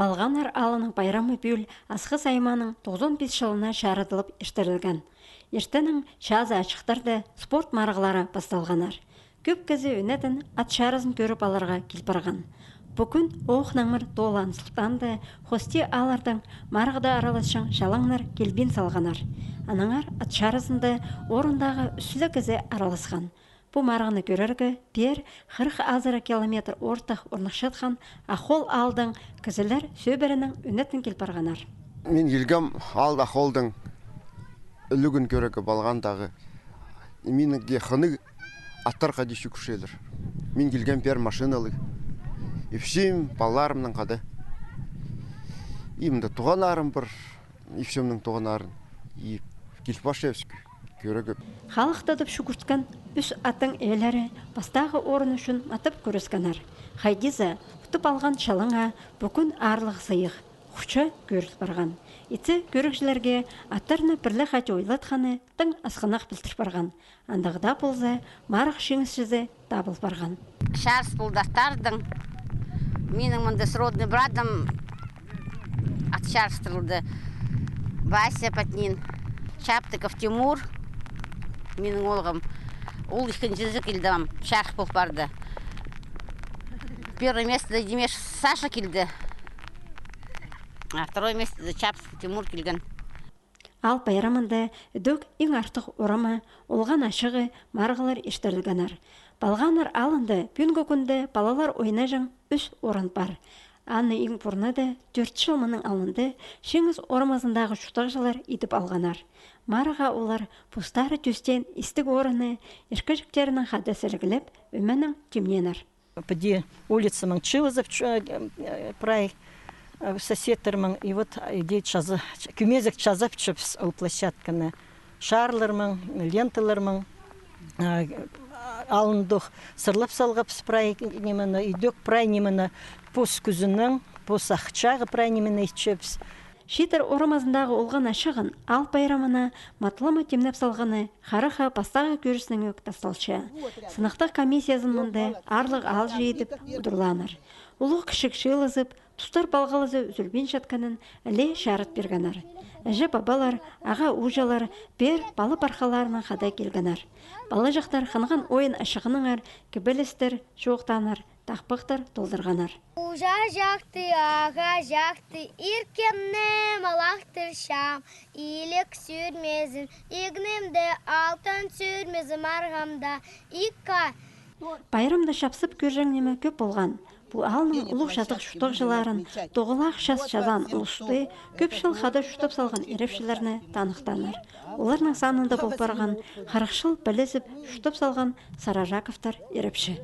Балғанар алының байрамы бүйіл асқы сайманың 95 жылына шарыдылып ештірілген. Ертінің шазы ачықтарды спорт марғылары басталғанар. Көп кезі өнетін ат шарызын көріп аларға келпірған. Бүгін оғнаңыр долан сұлтанды хости алардың марғыда араласшың шалаңнар келбен салғанар. Анаңар ат шарызынды орындағы үсілі кезі араласқан. Бұл марғыны көрергі пер 40 азыра километр ортақ орнықшатқан ақол алдың кізілер сөбірінің үнетін келпарғанар. Мен елгім алды ақолдың үлігін көрегі балғандағы. Меніңге қыны аттарға деші күшелер. Мен келген пер машиналы. Епшем баларымның қады. Емді туғанарым бір, епшемнің туғанарын. Келпашевскі көрегі. Халықтадып шүкірткен үш аттың елері бастағы орын үшін матып көрісканар. Хайдиза ұтып алған шалыңа бүкін арлық сыйық, құшы көріс барған. Иті көрікшілерге аттарыны бірлі қачы ойлатқаны тың асқанақ білтір барған. Андағыда болза марық шеңісшізі дабыл барған. Шарс бұлдақтардың менің мұнды сродный братым от шарстырылды. Вася Патнин, Шаптыков Тимур, менің олғым. Ол екіншізі келдім, шарқ болып барды. Первое место Демеш Саша келді. А второе место Шаптыков Тимур келген. Ал байрамында дөк ең артық орама, олған ашығы марғылар ештірілгенар. Балғанар алынды пүнгі күнді балалар ойна жың үш орын бар. Анны ең бұрнады 4 жыл мұның алынды шеңіз орамазындағы шутағжылар етіп алғанар. Марыға олар пұстары төстен істік орыны ешкіжіктерінің қады сіргіліп өменің темненар. Поди улица Манчилозов, прай соседтермің, и вот идет күмезік чазап чөпс ол площадканы. Шарлармың, ленталармың, алындық сырлап салғап спрай немені, идек прай немені пос күзінің, пос ақчағы прай немені чөпс. Шитер орамазындағы олған ашығын ал байрамына матлама темнеп салғаны қарыға бастағы көрісінің өк тасталшы. Сынақтық комиссиясын мұнды арлық ал жейдіп ұдырланыр. Ұлық кішік шылызып, тұстар балғалызы үзілбен жатқанын әле шарыт бергенар. Әжі бабалар, аға ұжалар, бер балы барқаларының қадай келгенар. Балы жақтар қанған ойын ашығыныңар, кебілістер, жоқтанар, тақпықтар толдырғанар. Ұжа жақты, аға жақты, иркемнем алақтыр шам, илік сүрмезін, игнемді алтын сүрмезім арғамда, икка. Байрамда шапсып көржеңнеме көп болған. Бұл алының ұлық жатық шутық жыларын, тоғылақ шас жазан ұлысты, көп жыл қады шутып салған ерепшілеріне танықтаныр. Оларның санында болып барған, 40 жыл білізіп шутып салған Саражаковтар ерепші.